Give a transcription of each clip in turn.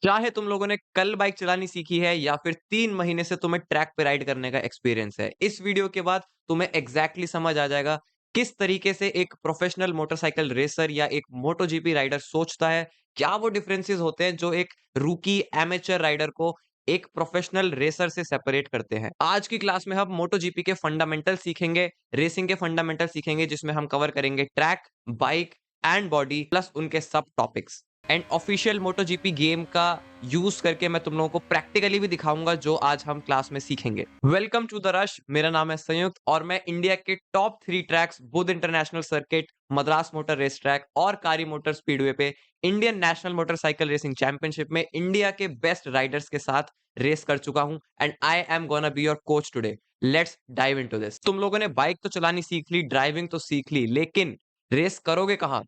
चाहे तुम लोगों ने कल बाइक चलानी सीखी है या फिर 3 महीने से तुम्हें ट्रैक पे राइड करने का एक्सपीरियंस है, इस वीडियो के बाद तुम्हें एग्जैक्टली समझ आ जाएगा किस तरीके से एक प्रोफेशनल मोटरसाइकिल रेसर या एक मोटो जीपी राइडर सोचता है, क्या वो डिफरेंसेस होते हैं जो एक रूकी एमेचर राइडर को एक प्रोफेशनल रेसर से सेपरेट करते हैं। आज की क्लास में हम मोटो जीपी के फंडामेंटल सीखेंगे, रेसिंग के फंडामेंटल सीखेंगे जिसमें हम कवर करेंगे track, bike and body plus उनके सब topics. And official MotoGP game का यूज करके मैं तुम लोगों को प्रैक्टिकली भी दिखाऊंगा जो आज हम क्लास में सीखेंगे। Welcome to the rush. मेरा नाम है संयुक्त और मैं इंडिया के top 3 tracks Buddh international circuit, Madras motor race track और कारी मोटर स्पीडवे पे Indian national motorcycle racing championship में इंडिया के बेस्ट राइडर्स के साथ रेस कर चुका हूं and I am gonna be your coach today. Let's dive into this. तुम लोगों ने बाइक तो चलानी सीख ली, ड्राइविंग तो सीख ली, लेकिन रेस करोगे कहाँ?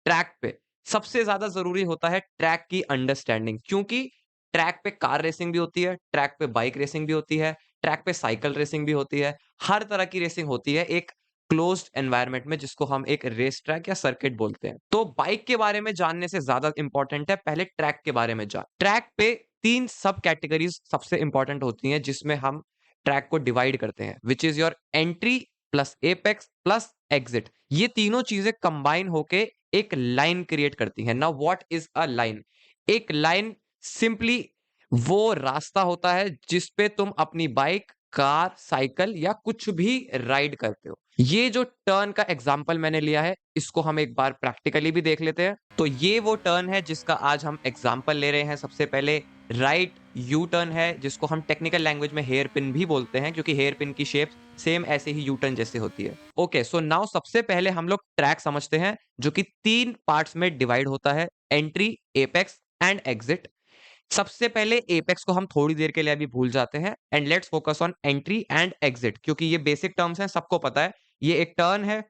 ट्रैक पे। सबसे ज्यादा जरूरी होता है ट्रैक की अंडरस्टैंडिंग, क्योंकि ट्रैक पे कार रेसिंग भी होती है, ट्रैक पे बाइक रेसिंग भी होती है, ट्रैक पे साइकिल रेसिंग भी होती है, हर तरह की रेसिंग होती है एक क्लोज्ड एनवायरनमेंट में जिसको हम एक रेस ट्रैक या सर्किट बोलते हैं। तो बाइक के बारे में जानने से ज्यादा इंपॉर्टेंट है पहले ट्रैक के बारे में जान। ट्रैक पे 3 सब कैटेगरीज सबसे इंपॉर्टेंट होती हैं जिसमें हम ट्रैक को डिवाइड करते हैं, which is your entry plus apex plus exit. ये तीनों चीजें कंबाइन होके एक लाइन क्रिएट करती है। Now what is a line? एक लाइन सिंपली वो रास्ता होता है जिस पे तुम अपनी बाइक, कार, साइकिल या कुछ भी राइड करते हो। ये जो टर्न का एग्जांपल मैंने लिया है, इसको हम एक बार प्रैक्टिकली भी देख लेते हैं। तो ये वो टर्न है जिसका आज हम एग्जांपल ले रहे हैं। सबसे पहले राइट यू टर्न है जिसको हम टेक्निकल लैंग्वेज में हेयर पिन भी बोलते हैं, क्योंकि हेयर पिन की शेप सेम ऐसे ही यू टर्न जैसे होती है। ओके, सो नाउ सबसे पहले हम लोग ट्रैक समझते हैं जो कि 3 पार्ट्स में डिवाइड होता है, एंट्री, एपेक्स एंड एग्जिट। सबसे पहले एपेक्स को हम थोड़ी देर के लिए अभी भूल जाते हैं and let's focus on entry and exit, क्योंकि ये बेसिक टर्म्स हैं, सबको पता है। ये एक टर्न है,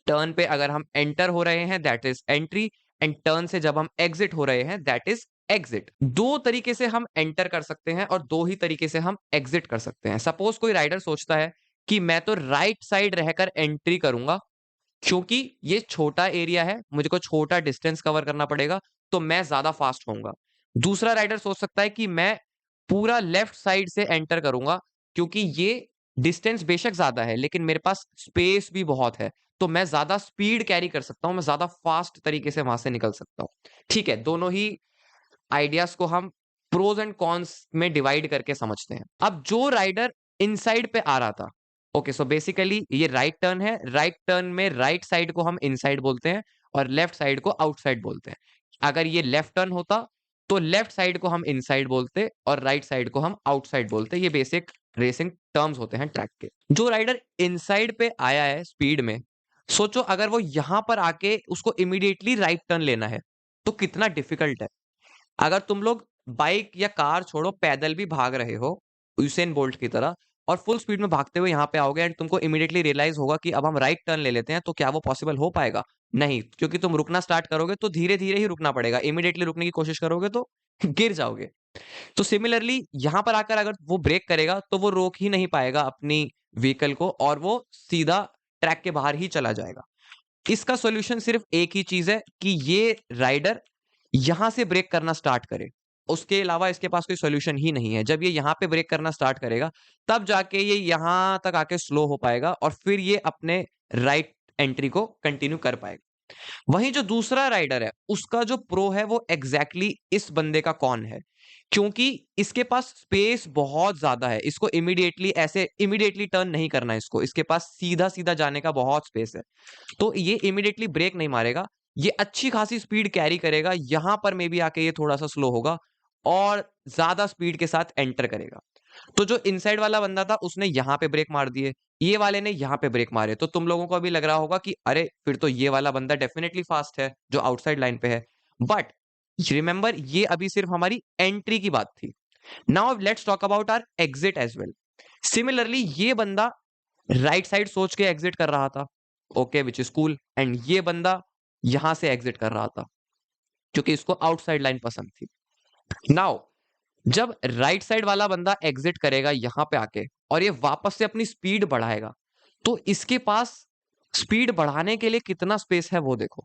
टर्न पे अगर हम एंटर हो रहे हैं that is entry and turn से जब हम एग्जिट हो रहे हैं दैट इज एग्जिट। दो तरीके से हम एंटर कर सकते हैं और दो ही तरीके से हम एग्जिट कर सकते हैं। सपोज कोई राइडर सोचता है कि मैं तो राइट साइड रहकर एंट्री करूंगा क्योंकि ये छोटा एरिया है, मुझे को छोटा डिस्टेंस कवर करना पड़ेगा तो मैं ज्यादा फास्ट होऊंगा। दूसरा राइडर सोच सकता है कि मैं पूरा लेफ्ट साइड से एंटर करूंगा क्योंकि ये डिस्टेंस बेशक ज्यादा है लेकिन मेरे पास स्पेस भी बहुत है, तो मैं ज्यादा स्पीड कैरी कर सकता हूं, मैं ज्यादा फास्ट तरीके से वहां से निकल सकता हूं। ठीक है, दोनों ही आइडियाज को हम प्रोज एंड कॉन्स में डिवाइड करके समझते हैं। अब जो राइडर इनसाइड पे आ रहा था, ओके, सो बेसिकली ये राइट टर्न है, राइट टर्न में राइट साइड को हम इनसाइड बोलते हैं और लेफ्ट साइड को आउटसाइड बोलते हैं। अगर ये लेफ्ट टर्न होता तो लेफ्ट साइड को हम इनसाइड बोलते और राइट साइड को हम आउटसाइड बोलते। ये बेसिक रेसिंग टर्म्स होते हैं ट्रैक के। जो राइडर इनसाइड पे आया है स्पीड में, सोचो अगर वो यहां पर आके उसको इमीडिएटली राइट टर्न लेना है तो कितना डिफिकल्ट है। अगर तुम लोग बाइक या कार छोड़ो, पैदल भी भाग रहे हो यूसेन बोल्ट की तरह और फुल स्पीड में भागते हुए यहाँ पे आओगे एंड तुमको इमीडिएटली रियलाइज होगा कि अब हम राइट टर्न ले लेते हैं, तो क्या वो पॉसिबल हो पाएगा? नहीं, क्योंकि तुम रुकना स्टार्ट करोगे तो धीरे धीरे ही रुकना पड़ेगा। इमीडिएटली रुकने की कोशिश करोगे तो गिर जाओगे। तो सिमिलरली यहां पर आकर अगर वो ब्रेक करेगा तो वो रोक ही नहीं पाएगा अपनी व्हीकल को और वो सीधा ट्रैक के बाहर ही चला जाएगा। इसका सॉल्यूशन सिर्फ एक ही चीज है कि ये राइडर यहां से ब्रेक करना स्टार्ट करे। उसके अलावा इसके पास कोई सॉल्यूशन ही नहीं है। जब ये यहां पे ब्रेक करना स्टार्ट करेगा तब जाके ये यहां तक आके स्लो हो पाएगा और फिर ये अपने राइट एंट्री को कंटिन्यू कर पाएगा। वहीं जो दूसरा राइडर है उसका जो प्रो है वो एग्जैक्टली इस बंदे का कौन है, क्योंकि इसके पास स्पेस बहुत ज्यादा है। इसको इमीडिएटली ऐसे इमीडिएटली टर्न नहीं करना है, इसको इसके पास सीधा सीधा जाने का बहुत स्पेस है। तो ये इमीडिएटली ब्रेक नहीं मारेगा, ये अच्छी खासी स्पीड कैरी करेगा, यहां पर मे बी आके ये थोड़ा सा स्लो होगा और ज्यादा स्पीड के साथ एंटर करेगा। तो जो इनसाइड वाला बंदा था उसने यहां पे ब्रेक मार दिए, ये वाले ने यहां पे ब्रेक मारे, तो तुम लोगों को अभी लग रहा होगा कि अरे फिर तो ये वाला बंदा डेफिनेटली फास्ट है जो आउटसाइड लाइन पे है। बट रिमेंबर ये अभी सिर्फ हमारी एंट्री की बात थी। Now let's talk about our exit as well. Similarly ये बंदा राइट साइड सोच के एग्जिट कर रहा था, okay, which is cool, and ये बंदा यहां से एग्जिट कर रहा था क्योंकि इसको आउटसाइड लाइन पसंद थी। नाउ जब राइट साइड वाला बंदा एग्जिट करेगा यहां पे आके और ये वापस से अपनी स्पीड बढ़ाएगा, तो इसके पास स्पीड बढ़ाने के लिए कितना स्पेस है वो देखो।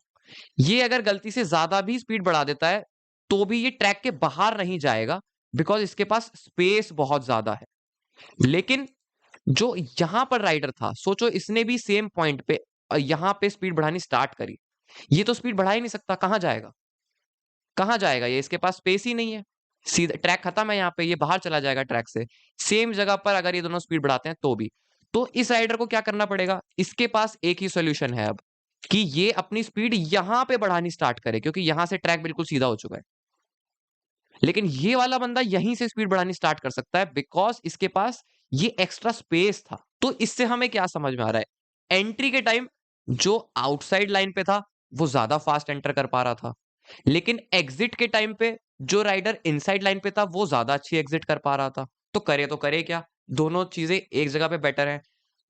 ये अगर गलती से ज्यादा भी स्पीड बढ़ा देता है तो भी ये ट्रैक के बाहर नहीं जाएगा, बिकॉज इसके पास स्पेस बहुत ज्यादा है। लेकिन जो यहां पर राइडर था, सोचो इसने भी सेम पॉइंट पे यहां पे स्पीड बढ़ानी स्टार्ट करी, ये तो स्पीड बढ़ा ही नहीं सकता, कहां जाएगा, कहां जाएगा ये, इसके पास स्पेस ही नहीं है, सीधा ट्रैक खत्म है यहाँ पे, ये बाहर चला जाएगा ट्रैक से। सेम जगह पर अगर ये दोनों स्पीड बढ़ाते हैं तो भी, तो इस राइडर को क्या करना पड़ेगा, इसके पास एक ही सोल्यूशन है अब, कि ये अपनी स्पीड यहां पे बढ़ानी स्टार्ट करे, क्योंकि यहां से ट्रैक बिल्कुल सीधा हो चुका है। लेकिन ये वाला बंदा यहीं से स्पीड बढ़ानी स्टार्ट कर सकता है, बिकॉज इसके पास ये एक्स्ट्रा स्पेस था। तो इससे हमें क्या समझ में आ रहा है, एंट्री के टाइम जो आउटसाइड लाइन पे था वो ज्यादा फास्ट एंटर कर पा रहा था, लेकिन एग्जिट के टाइम पे जो राइडर इनसाइड लाइन पे था वो ज्यादा अच्छी एग्जिट कर पा रहा था। तो करे क्या, दोनों चीजें एक जगह पे बेटर है,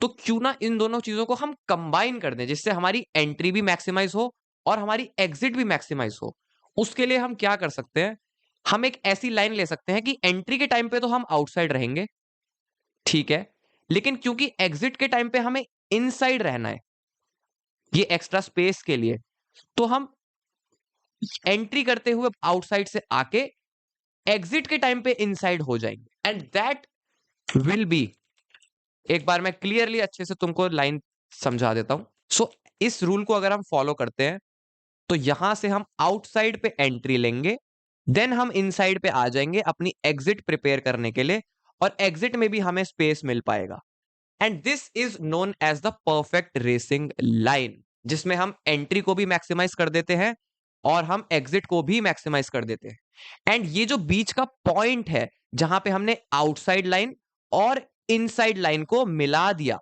तो क्यों ना इन दोनों चीजों को हम कंबाइन कर दें, जिससे हमारी एंट्री भी मैक्सिमाइज हो और हमारी एग्जिट भी मैक्सिमाइज हो। उसके लिए हम क्या कर सकते हैं, हम एक ऐसी लाइन ले सकते हैं कि एंट्री के टाइम पे तो हम आउटसाइड रहेंगे, ठीक है, लेकिन क्योंकि एग्जिट के टाइम पे हमें इनसाइड रहना है ये एक्स्ट्रा स्पेस के लिए, तो हम एंट्री करते हुए आउटसाइड से आके एग्जिट के टाइम पे इनसाइड हो जाएंगे, एंड दैट विल बी, एक बार मैं क्लियरली अच्छे से तुमको लाइन समझा देता हूं। सो इस रूल को अगर हम फॉलो करते हैं तो यहां से हम आउटसाइड पे एंट्री लेंगे, देन हम इनसाइड पे आ जाएंगे अपनी एग्जिट प्रिपेयर करने के लिए, और एग्जिट में भी हमें स्पेस मिल पाएगा, and this is known as the perfect racing line, जिसमें हम एंट्री को भी मैक्सिमाइज कर देते हैं और हम एग्जिट को भी मैक्सिमाइज कर देते हैं। एंड ये जो बीच का पॉइंट है जहां पे हमने आउटसाइड लाइन और इनसाइड लाइन को मिला दिया,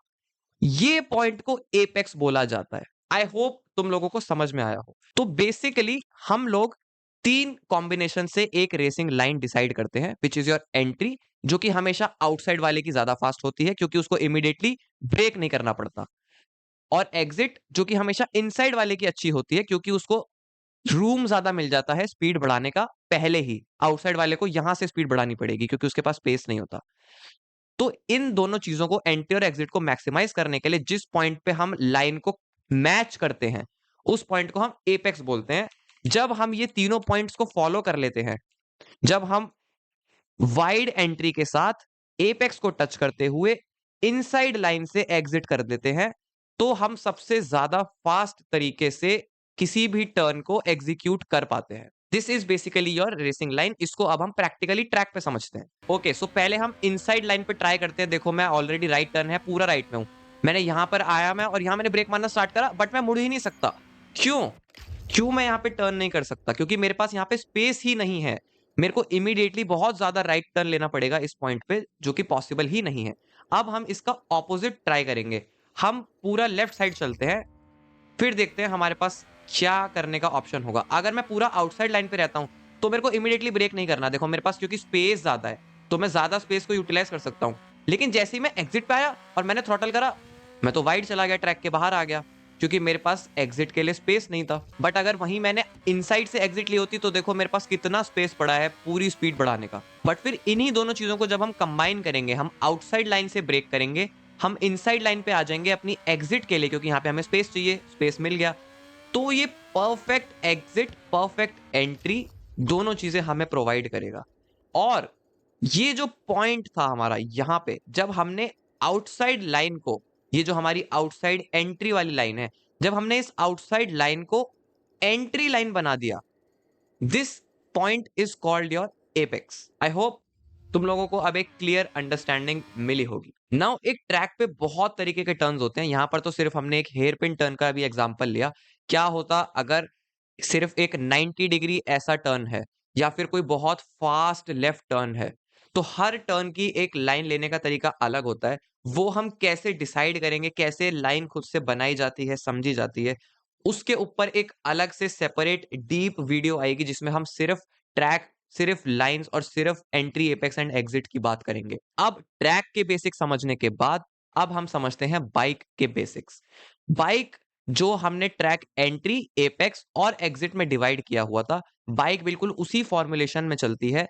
ये पॉइंट को एपेक्स बोला जाता है। आई होप तुम लोगों को समझ में आया हो। तो बेसिकली हम लोग 3 कॉम्बिनेशन से एक रेसिंग लाइन डिसाइड करते हैं, विच इज योर एंट्री, जो कि हमेशा आउटसाइड वाले की ज्यादा फास्ट होती है क्योंकि उसको इमीडिएटली ब्रेक नहीं करना पड़ता, और एग्जिट जो कि हमेशा इनसाइड वाले की अच्छी होती है क्योंकि उसको रूम ज्यादा मिल जाता है स्पीड बढ़ाने का, पहले ही आउटसाइड वाले को यहां से स्पीड बढ़ानी पड़ेगी क्योंकि उसके पास स्पेस नहीं होता। तो इन दोनों चीजों को, एंट्री और एग्जिट को मैक्सिमाइज करने के लिए जिस पॉइंट पे हम लाइन को मैच करते हैं उस पॉइंट को हम एपेक्स बोलते हैं। जब हम ये तीनों पॉइंट्स को फॉलो कर लेते हैं, जब हम वाइड एंट्री के साथ एपेक्स को टच करते हुए इनसाइड लाइन से एग्जिट कर देते हैं, तो हम सबसे ज्यादा फास्ट तरीके से किसी भी टर्न को एग्जीक्यूट कर पाते हैं। This is basically your racing line. इसको अब हम प्रैक्टिकली ट्रैक पे समझते हैं। ओके, सो पहले हम इनसाइड लाइन पे ट्राई करते हैं। देखो मैं ऑलरेडी राइट टर्न है, पूरा राइट में हूं, मैंने यहां पर आया मैं, और यहां मैंने ब्रेक मारना स्टार्ट करा, बट मैं मुड़ ही नहीं सकता। क्यों क्यों मैं यहाँ पे टर्न नहीं कर सकता? क्योंकि मेरे पास यहाँ पे स्पेस ही नहीं है। मेरे को इमीडिएटली बहुत ज्यादा राइट टर्न लेना पड़ेगा इस पॉइंट पे, जो कि पॉसिबल ही नहीं है। अब हम इसका ऑपोजिट ट्राई करेंगे, हम पूरा लेफ्ट साइड चलते हैं, फिर देखते हैं हमारे पास क्या करने का ऑप्शन होगा। अगर मैं पूरा आउटसाइड लाइन पे रहता हूं तो मेरे को इमीडिएटली ब्रेक नहीं करना। देखो मेरे पास क्योंकि स्पेस ज्यादा है तो मैं ज्यादा स्पेस को यूटिलाइज कर सकता हूं, लेकिन जैसे ही मैं एग्जिट पे आया और मैंने थ्रॉटल करा, मैं तो वाइड चला गया, ट्रैक के बाहर आ गया, क्योंकि मेरे पास एग्जिट के लिए स्पेस नहीं था। बट अगर वहीं मैंने इनसाइड से एग्जिट ली होती तो देखो मेरे पास कितना स्पेस पड़ा है पूरी स्पीड बढ़ाने का। बट फिर इन्हीं दोनों चीजों को जब हम कंबाइन करेंगे, हम आउटसाइड लाइन से ब्रेक करेंगे, हम इनसाइड लाइन पे आ जाएंगे अपनी एग्जिट के लिए, क्योंकि यहाँ पे हमें स्पेस चाहिए, स्पेस मिल गया, तो ये परफेक्ट एग्जिट परफेक्ट एंट्री दोनों चीजें हमें प्रोवाइड करेगा। और ये जो पॉइंट था हमारा यहां पे, जब हमने आउटसाइड लाइन को, ये जो हमारी आउटसाइड एंट्री वाली लाइन है, जब हमने इस आउटसाइड लाइन को एंट्री लाइन बना दिया, this point is called your apex. I hope तुम लोगों को अब एक क्लियर अंडरस्टैंडिंग मिली होगी। नाउ एक ट्रैक पे बहुत तरीके के टर्न्स होते हैं, यहां पर तो सिर्फ हमने एक हेयर पिन टर्न का भी एग्जांपल लिया। क्या होता अगर सिर्फ एक 90 डिग्री ऐसा टर्न है, या फिर कोई बहुत फास्ट लेफ्ट टर्न है, तो हर टर्न की एक लाइन लेने का तरीका अलग होता है। वो हम कैसे डिसाइड करेंगे, कैसे लाइन खुद से बनाई जाती है, समझी जाती है, उसके ऊपर एक अलग से सेपरेट डीप वीडियो आएगी जिसमें हम सिर्फ ट्रैक, सिर्फ लाइंस और सिर्फ एंट्री, एपेक्स एंड एग्जिट की बात करेंगे। अब ट्रैक के बेसिक्स समझने के बाद अब हम समझते हैं बाइक के बेसिक्स। बाइक जो हमने ट्रैक एंट्री, एपेक्स और एग्जिट में डिवाइड किया हुआ था, बाइक बिल्कुल उसी फॉर्मुलेशन में चलती है।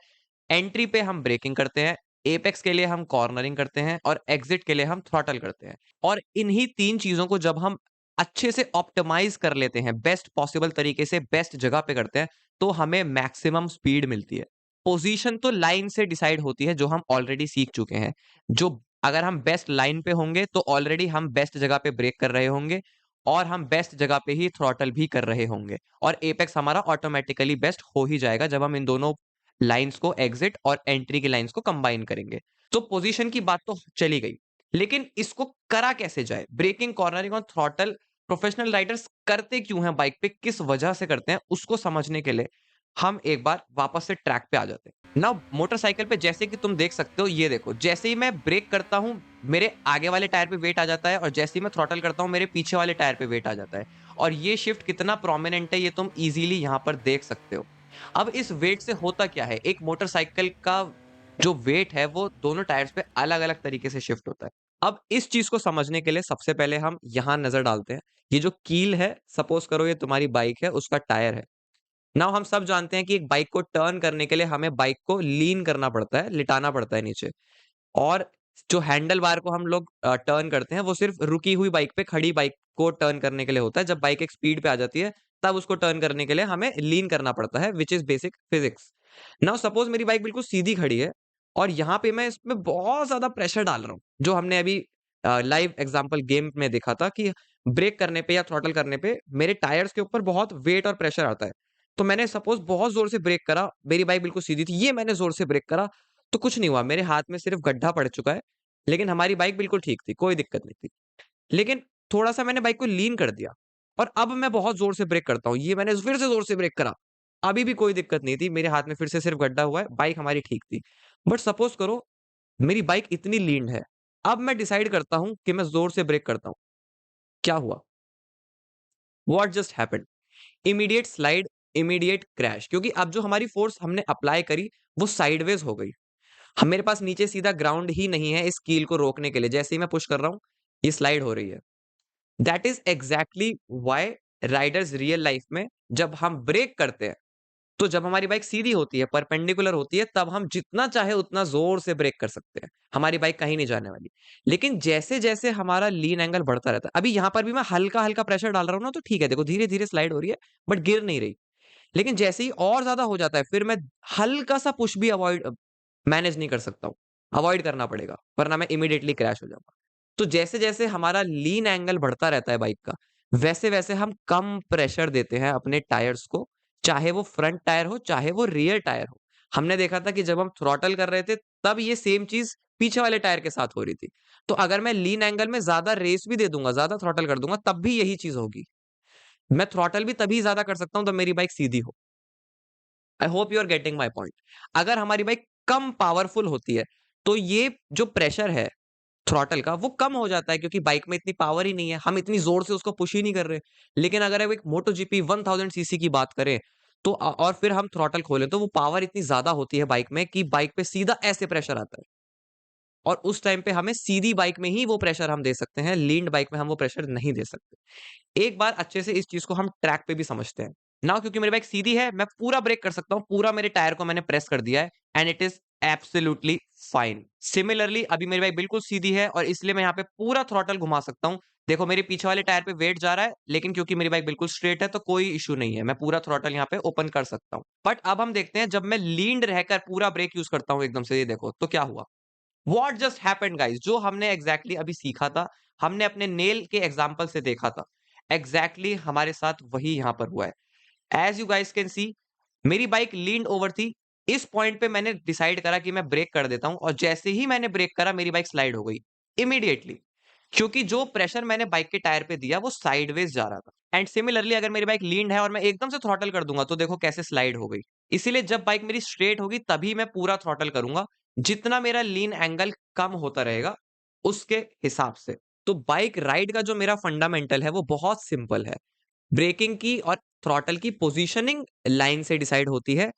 एंट्री पे हम ब्रेकिंग करते हैं, एपेक्स के लिए हम कॉर्नरिंग करते हैं और एग्जिट के लिए हम थ्रॉटल करते हैं। और इन्हीं 3 चीजों को जब हम अच्छे से ऑप्टिमाइज कर लेते हैं, बेस्ट पॉसिबल तरीके से बेस्ट जगह पे करते हैं, तो हमें मैक्सिमम स्पीड मिलती है। पोजीशन तो लाइन से डिसाइड होती है जो हम ऑलरेडी सीख चुके हैं। जो अगर हम बेस्ट लाइन पे होंगे तो ऑलरेडी हम बेस्ट जगह पे ब्रेक कर रहे होंगे और हम बेस्ट जगह पे ही थ्रॉटल भी कर रहे होंगे और एपेक्स हमारा ऑटोमेटिकली बेस्ट हो ही जाएगा जब हम इन दोनों लाइंस को एग्जिट और एंट्री की लाइंस को कंबाइन करेंगे। तो पोजीशन की बात तो चली गई, लेकिन इसको करा कैसे जाए? ब्रेकिंग, कॉर्नरिंग और थ्रॉटल प्रोफेशनल राइडर्स करते क्यों हैं बाइक पे, किस वजह से करते हैं, उसको समझने के लिए हम एक बार वापस से ट्रैक पे आ जाते हैं। नाउ मोटरसाइकिल पे जैसे कि तुम देख सकते हो, ये देखो, जैसे ही मैं ब्रेक करता हूं मेरे आगे वाले टायर पे वेट आ जाता है और जैसे ही मैं थ्रॉटल करता हूं मेरे पीछे वाले टायर पे वेट आ जाता है। और ये शिफ्ट कितना प्रोमिनेंट है ये तुम इजीली यहां पर देख सकते हो। अब इस वेट से होता क्या है, एक मोटरसाइकिल का जो वेट है वो दोनों टायर्स पे अलग अलग तरीके से शिफ्ट होता है। अब इस चीज को समझने के लिए सबसे पहले हम यहां नजर डालते हैं। ये जो कील है, सपोज करो ये तुम्हारी बाइक है, उसका टायर है। नाउ हम सब जानते हैं कि एक बाइक को टर्न करने के लिए हमें बाइक को लीन करना पड़ता है, लिटाना पड़ता है नीचे। और जो हैंडल बार को हम लोग टर्न करते हैं वो सिर्फ रुकी हुई बाइक पे, खड़ी बाइक को टर्न करने के लिए होता है। जब बाइक एक स्पीड पे आ जाती है तब उसको टर्न करने के लिए हमें लीन करना पड़ता है, which is basic physics. Now suppose मेरी बाइक बिल्कुल सीधी खड़ी है और यहाँ पे मैं इसमें बहुत ज्यादा प्रेशर डाल रहा हूँ, जो हमने अभी लाइव एग्जांपल गेम में देखा था कि ब्रेक करने पे या थ्रॉटल करने पे मेरे टायर्स के ऊपर बहुत वेट और प्रेशर आता है। तो मैंने सपोज बहुत जोर से ब्रेक करा, मेरी बाइक बिल्कुल सीधी थी, ये मैंने जोर से ब्रेक करा तो कुछ नहीं हुआ, मेरे हाथ में सिर्फ गड्ढा पड़ चुका है, लेकिन हमारी बाइक बिल्कुल ठीक थी, कोई दिक्कत नहीं थी। लेकिन थोड़ा-सा मैंने बाइक को लीन कर दिया और अब मैं बहुत ज़ोर से ब्रेक करता हूँ, ये मैंने फिर से ज़ोर से ब्रेक करा, अभी भी कोई दिक्कत नहीं थी, मेरे हाथ में फिर से सिर्फ गड्ढा हुआ है, बाइक हमारी ठीक थी। बट सपोज़ करो मेरी बाइक इतनी लीन्ड है, अब मैं डिसाइड करता हूँ कि मैं ज़ोर से ब्रेक करता हूँ, क्या हुआ? What just happened? Immediate slide, immediate crash, क्योंकि अब जो हमारी फोर्स हमने अप्लाई करी, वो साइडवेज हो गई। मेरे पास नीचे सीधा ग्राउंड ही नहीं है इस कील को रोकने के लिए, जैसे ही मैं पुश कर रहा हूँ ये स्लाइड हो रही है। That is exactly why Riders real life में जब हम ब्रेक करते हैं तो जब हमारी बाइक सीधी होती है, परपेंडिकुलर होती है, तब हम जितना चाहे उतना जोर से ब्रेक कर सकते हैं, हमारी बाइक कहीं नहीं जाने वाली। लेकिन जैसे जैसे हमारा लीन एंगल बढ़ता रहता है, अभी यहां पर भी मैं हल्का हल्का प्रेशर डाल रहा हूं ना, तो ठीक है, देखो धीरे धीरे स्लाइड हो रही है बट गिर नहीं रही। लेकिन जैसे ही और ज्यादा हो जाता है फिर मैं हल्का सा पुश भी अवॉइड मैनेज नहीं कर सकता हूँ, अवॉइड करना पड़ेगा, वरना मैं इमीडिएटली क्रैश हो जाऊँगा। तो जैसे-जैसे हमारा लीन एंगल बढ़ता रहता है बाइक का, वैसे-वैसे हम कम प्रेशर देते हैं अपने टायर्स को, चाहे वो फ्रंट टायर हो, चाहे वो रियर टायर हो। हमने देखा था कि जब हम थ्रॉटल कर रहे थे, तब ये सेम चीज़ पीछे वाले टायर के साथ हो रही थी। तो अगर मैं लीन एंगल में ज़्यादा रेस भी दे दूँगा, ज़्यादा थ्रॉटल कर दूँगा, तब भी यही चीज़ होगी। मैं थ्रॉटल भी तभी ज़्यादा कर सकता हूँ, जब मेरी बाइक सीधी हो। I hope you are getting my point. अगर हमारी बाइक कम पावरफुल होती है, तो ये जो प्रेशर है थ्रॉटल का वो कम हो जाता है, क्योंकि बाइक में इतनी पावर ही नहीं है, हम इतनी जोर से उसको पुश ही नहीं कर रहे। लेकिन अगर अब एक मोटो जीपी 1000 सीसी की बात करें तो और फिर हम थ्रॉटल खोलें तो वो पावर इतनी ज्यादा होती है बाइक में कि बाइक पे सीधा ऐसे प्रेशर आता है और उस टाइम पे हमें सीधी बाइक में ही वो प्रेशर हम दे सकते हैं, लीन्ड बाइक में हम वो प्रेशर नहीं दे सकते। एक बार अच्छे से इस चीज को हम ट्रैक पे भी समझते हैं। नाउ क्योंकि मेरी बाइक सीधी है, मैं पूरा ब्रेक कर सकता हूँ, पूरा मेरे टायर को मैंने प्रेस कर दिया है and it is absolutely fine. Similarly अभी मेरी बाइक बिल्कुल सीधी है और इसलिए मैं यहाँ पे पूरा थ्रॉटल घुमा सकता हूँ। देखो मेरे पीछे वाले टायर पे वेट जा रहा है, लेकिन क्योंकि मेरी बाइक बिल्कुल स्ट्रेट है तो कोई इश्यू नहीं है, मैं पूरा थ्रॉटल यहाँ पे ओपन कर सकता हूँ। बट अब हम देखते हैं जब मैं लीन्ड रहकर पूरा ब्रेक यूज करता हूँ एकदम से, ये देखो तो क्या हुआ। व्हाट जस्ट हैपेंड गाइस, जो हमने एग्जैक्टली अभी सीखा था, हमने अपने नेल के एग्जांपल से देखा था, एग्जैक्टली हमारे साथ वही यहां पर हुआ है। As you guys can see, मेरी बाइक लीन्ड ओवर थी। इस पॉइंट पे मैंने डिसाइड करा कि मैं ब्रेक कर देता हूं और जैसे ही मैंने ब्रेक करा मेरी बाइक स्लाइड हो गई इमीडिएटली, क्योंकि जो प्रेशर मैंने बाइक के टायर पे दिया वो साइडवेज जा रहा था। एंड सिमिलरली अगर मेरी बाइक लीन्ड है और मैं एकदम से थ्रॉटल कर दूंगा तो देखो कैसे स्लाइड हो गई। इसीलिए जब बाइक मेरी स्ट्रेट होगी तभी मैं पूरा थ्रॉटल करूंगा, जितना मेरा लीन एंगल कम होता रहेगा उसके हिसाब से। तो बाइक राइड का जो मेरा फंडामेंटल है वो बहुत सिंपल है। ब्रेकिंग की और थ्रॉटल की पोजीशनिंग लाइन से डिसाइड होती है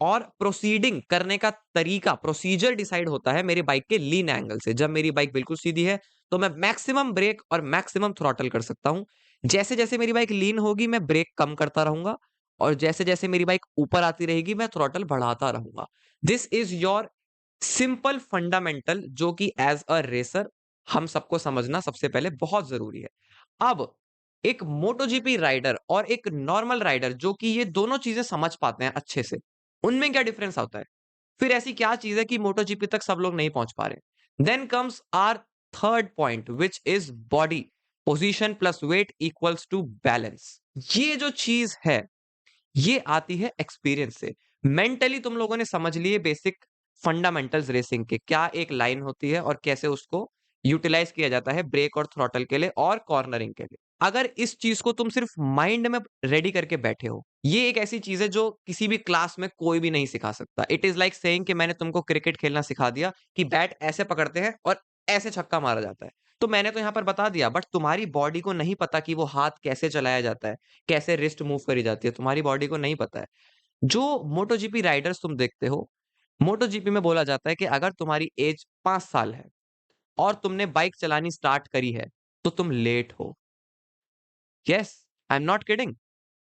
और प्रोसीडिंग करने का तरीका, प्रोसीजर डिसाइड होता है मेरी बाइक के लीन एंगल से। जब मेरी बाइक बिल्कुल सीधी है तो मैं मैक्सिमम ब्रेक और मैक्सिमम थ्रॉटल कर सकता हूं। जैसे जैसे मेरी बाइक लीन होगी मैं ब्रेक कम करता रहूंगा और जैसे जैसे मेरी बाइक ऊपर आती रहेगी मैं थ्रॉटल बढ़ाता रहूंगा। This is your simple fundamental, जो कि एज अ रेसर हम सबको समझना सबसे पहले बहुत जरूरी है। अब एक मोटोजीपी राइडर और एक नॉर्मल राइडर जो कि ये दोनों चीजें समझ पाते हैं अच्छे से, उनमें क्या डिफरेंस होता है? फिर ऐसी क्या चीज है कि मोटोजीपी तक सब लोग नहीं पहुंच पा रहे? Then comes our third point which is body position plus weight equals to balance. ये जो चीज है ये आती है एक्सपीरियंस से। मेंटली तुम लोगों ने समझ लिए बेसिक फंडामेंटल्स रेसिंग के, क्या एक लाइन होती है और कैसे उसको यूटिलाइज किया जाता है ब्रेक और थ्रॉटल के लिए और कॉर्नरिंग के लिए। अगर इस चीज को तुम सिर्फ माइंड में रेडी करके बैठे हो, ये एक ऐसी चीज है जो किसी भी क्लास में कोई भी नहीं सिखा सकता। इट इज लाइक सेइंग कि मैंने तुमको क्रिकेट खेलना सिखा दिया कि बैट ऐसे पकड़ते हैं और ऐसे छक्का मारा जाता है। तो मैंने तो यहां पर बता दिया, बट तुम्हारी बॉडी को नहीं पता कि वो हाथ कैसे चलाया जाता है, कैसे रिस्ट मूव करी जाती है, तुम्हारी बॉडी को नहीं पता है। जो मोटोजीपी राइडर्स तुम देखते हो, मोटोजीपी में बोला जाता है कि अगर तुम्हारी एज 5 साल है और तुमने बाइक चलानी स्टार्ट करी है तो तुम लेट हो। Yes, I am not kidding.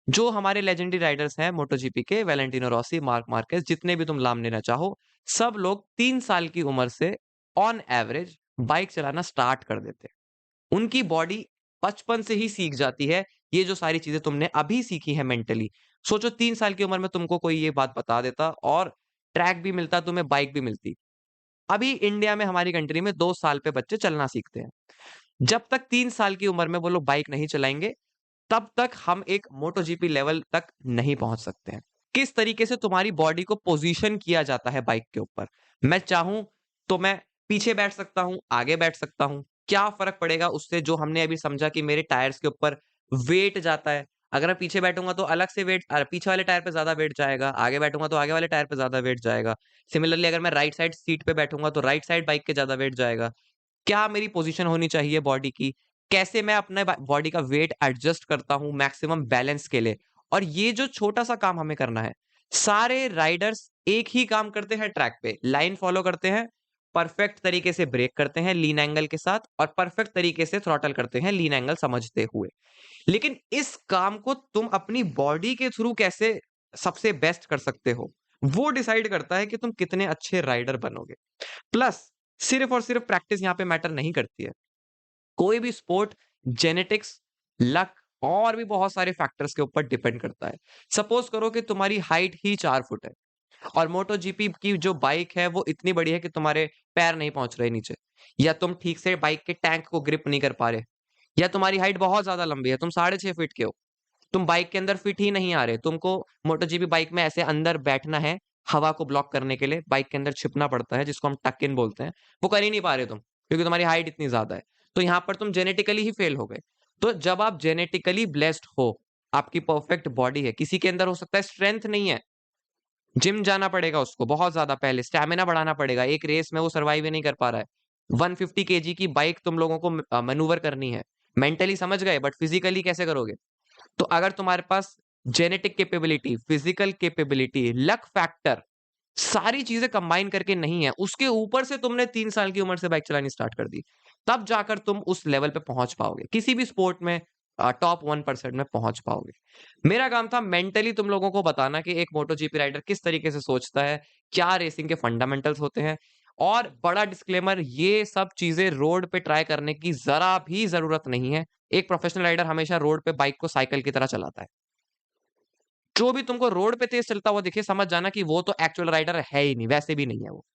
जो हमारे लेजेंडरी राइडर्स हैं मोटोजीपी के, वैलेंटिनो रॉसी, मार्क मार्केस, जितने भी तुम नाम लेना चाहो, सब लोग 3 साल की उम्र से ऑन एवरेज बाइक चलाना स्टार्ट कर देते हैं। उनकी बॉडी बचपन से ही सीख जाती है ये जो सारी चीजें तुमने अभी सीखी है मेंटली। सोचो 3 साल की उम्र में तुमको कोई ये बात बता देता और ट्रैक भी मिलता, तुम्हें बाइक भी मिलती। अभी इंडिया में हमारी कंट्री में 2 साल पे बच्चे चलना सीखते हैं। जब तक 3 साल की उम्र में वो लोग बाइक नहीं चलाएंगे तब तक हम एक मोटोजीपी लेवल तक नहीं पहुंच सकते हैं। किस तरीके से तुम्हारी बॉडी को पोजीशन किया जाता है बाइक के ऊपर, मैं चाहूं तो मैं पीछे बैठ सकता हूं, आगे बैठ सकता हूं, क्या फर्क पड़ेगा उससे? जो हमने अभी समझा कि मेरे टायर्स के ऊपर वेट जाता है, अगर मैं पीछे बैठूंगा तो अलग से वेट, पीछे वाले टायर पे ज्यादा वेट जाएगा, आगे बैठूंगा तो आगे वाले टायर पे ज्यादा वेट जाएगा। सिमिलरली अगर मैं राइट साइड सीट पे बैठूंगा तो राइट साइड बाइक के ज्यादा वेट जाएगा। क्या मेरी पोजीशन होनी चाहिए बॉडी की, कैसे मैं अपने बॉडी का वेट एडजस्ट करता हूं मैक्सिमम बैलेंस के लिए। और ये जो छोटा सा काम हमें करना है, सारे राइडर्स एक ही काम करते हैं ट्रैक पे, लाइन फॉलो करते हैं, परफेक्ट तरीके से ब्रेक करते हैं लीन एंगल के साथ और परफेक्ट तरीके से थ्रॉटल करते हैं लीन एंगल समझते हुए। लेकिन इस काम को तुम अपनी बॉडी के थ्रू कैसे सबसे बेस्ट कर सकते हो, वो डिसाइड करता है कि तुम कितने अच्छे राइडर बनोगे। प्लस सिर्फ और सिर्फ प्रैक्टिस यहाँ पे मैटर नहीं करती है। कोई भी स्पोर्ट जेनेटिक्स, लक और भी बहुत सारे फैक्टर्स के ऊपर डिपेंड करता है। सपोज करो कि तुम्हारी हाइट ही 4 फुट है और मोटो जीपी की जो बाइक है वो इतनी बड़ी है कि तुम्हारे पैर नहीं पहुंच रहे नीचे, या तुम ठीक से बाइक के टैंक को ग्रिप नहीं कर पा रहे, या तुम्हारी हाइट बहुत ज्यादा लंबी है, तुम 6.5 फीट के हो, तुम बाइक के अंदर फिट ही नहीं आ रहे, तुमको मोटोजीपी बाइक में ऐसे अंदर बैठना है हवा को ब्लॉक करने के लिए, बाइक के अंदर छिपना पड़ता है जिसको हम टक इन बोलते हैं, वो कर ही नहीं पा रहे तुम क्योंकि तुम्हारी हाइट इतनी ज्यादा है। तो यहाँ पर तुम जेनेटिकली ही फेल हो गए। तो जब आप जेनेटिकली ब्लेस्ड हो, आपकी परफेक्ट बॉडी है, किसी के अंदर हो सकता है स्ट्रेंथ नहीं है, जिम जाना पड़ेगा उसको बहुत ज्यादा, पहले स्टैमिना बढ़ाना पड़ेगा, एक रेस में वो सर्वाइव ही नहीं कर पा रहा है। 150 केजी की बाइक तुम लोगों को मैनूवर करनी है, मेंटली समझ गए, बट फिजिकली कैसे करोगे? तो अगर तुम्हारे पास genetic capability, physical capability, luck factor, सारी चीजें कंबाइन करके नहीं है, उसके ऊपर से तुमने 3 साल की उम्र से बाइक चलानी स्टार्ट कर दी, तब जाकर तुम उस लेवल पे पहुंच पाओगे, किसी भी स्पोर्ट में टॉप 1% में पहुंच पाओगे। मेरा काम था मेंटली तुम लोगों को बताना कि एक मोटो जीपी राइडर किस तरीके से सोचता है, क्या रेसिंग के फंडामेंटल्स होते हैं। और बड़ा डिस्क्लेमर, ये सब चीजें रोड पे ट्राई करने की जरा भी जरूरत नहीं है। एक प्रोफेशनल राइडर हमेशा रोड पे बाइक को साइकिल की तरह चलाता है। जो भी तुमको रोड पे तेज चलता हुआ दिखे, समझ जाना कि वो तो एक्चुअल राइडर है ही नहीं, वैसे भी नहीं है वो।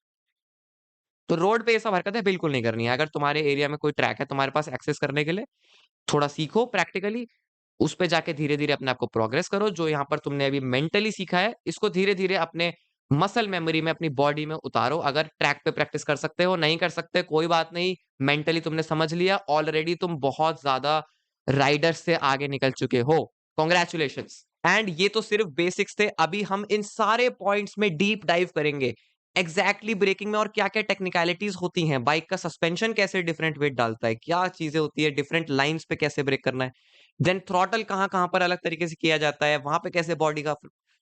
तो रोड पे ये सब हरकतें बिल्कुल नहीं करनी है। अगर तुम्हारे एरिया में कोई ट्रैक है तुम्हारे पास एक्सेस करने के लिए, थोड़ा सीखो प्रैक्टिकली, उस पे जाके धीरे-धीरे अपने आप को प्रोग्रेस करो। जो यहाँ पर तुमने अभी मेंटली सीखा है, इसको धीरे-धीरे अपने मसल मेमोरी में, अपनी बॉडी में उतारो। अगर ट्रैक पे प्रैक्टिस कर सकते हो, नहीं कर सकते कोई बात नहीं, मेंटली तुमने समझ लिया, ऑलरेडी तुम बहुत ज्यादा राइडर्स से आगे निकल चुके हो। कांग्रेचुलेशंस। एंड ये तो सिर्फ बेसिक्स थे, अभी हम इन सारे पॉइंट्स में डीप डाइव करेंगे। एग्जैक्टली ब्रेकिंग में और क्या-क्या टेक्निकलिटीज होती हैं, बाइक का सस्पेंशन कैसे डिफरेंट वेट डालता है, क्या चीजें होती है, डिफरेंट लाइंस पे कैसे ब्रेक करना है, देन थ्रॉटल कहाँ-कहाँ पर अलग तरीके से किया जाता है, वहां पे कैसे बॉडी का,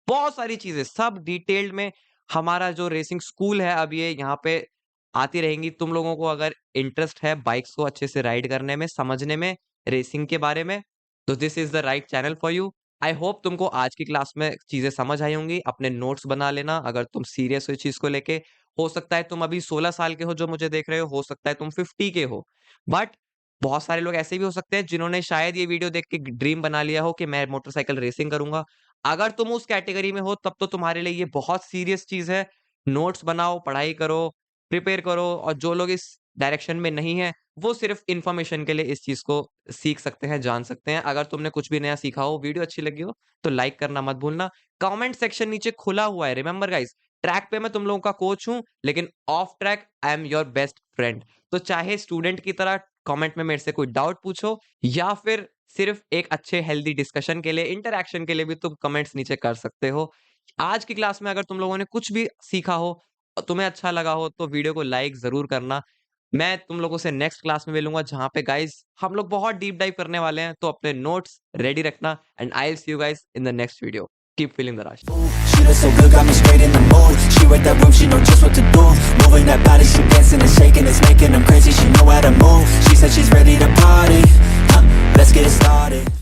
बहुत सारी चीजें सब डिटेल्ड में हमारा जो रेसिंग स्कूल है अब ये यहाँ पे आती रहेंगी। तुम लोगों को अगर इंटरेस्ट है बाइक्स को अच्छे से राइड करने में, समझने में, रेसिंग के बारे में, तो this is the right channel for you. I hope तुमको आज की क्लास में चीजें समझ आई होंगी। अपने नोट्स बना लेना अगर तुम सीरियस हो इस चीज को लेके। हो सकता है तुम अभी 16 साल के हो जो मुझे देख रहे हो सकता है तुम 50 के हो, बट बहुत सारे लोग ऐसे भी हो सकते हैं जिन्होंने शायद ये वीडियो देख के ड्रीम बना लिया हो कि मैं मोटरसाइकिल रेसिंग करूँगा। अगर तुम उस कैटेगरी में हो तब तो तुम्हारे लिए ये बहुत सीरियस चीज़ है। नोट्स बनाओ, पढ़ाई करो, प्रिपेयर करो और जो लोग इस डायरेक्शन में नहीं है, वो सिर्फ़ इन्फॉर्मेशन के लिए इस चीज़ को सीख सकते हैं, जान सकते हैं। अगर तुमने कुछ भी नया सीखा हो, वीडियो अच्छी लगी हो, तो लाइक करना मत भूलना। कमेंट सेक्शन नीचे खुला हुआ है। रिमेंबर गाइस, ट्रैक पे मैं तुम लोगों का कोच हूँ, लेकिन of track I am your best friend. तो चाहे स्टूडेंट की तरह कमेंट में मेरे से कोई डाउट पूछो या फिर सिर्फ एक अच्छे हेल्दी डिस्कशन के लिए, इंटरैक्शन के लिए भी तुम कमेंट्स नीचे कर सकते हो। आज की क्लास में अगर तुम लोगों ने कुछ भी सीखा हो, तुम्हें अच्छा लगा हो तो वीडियो को लाइक ज़रूर करना। मैं तुम लोगों से नेक्स्ट क्लास में मिलूँगा जहाँ पे गाइस हम लोग बहुत डीप डाइव करने वाले हैं, तो अपने नोट्स रेडी रखना and I will see you guys in the next video. Keep feeling the rush. She looks so good, got me straight in the mood. She read that room, she know just what to do. Moving that body, she dancing and shaking, it's making them crazy. She know how to move. She said she's ready to party. Let's get it started.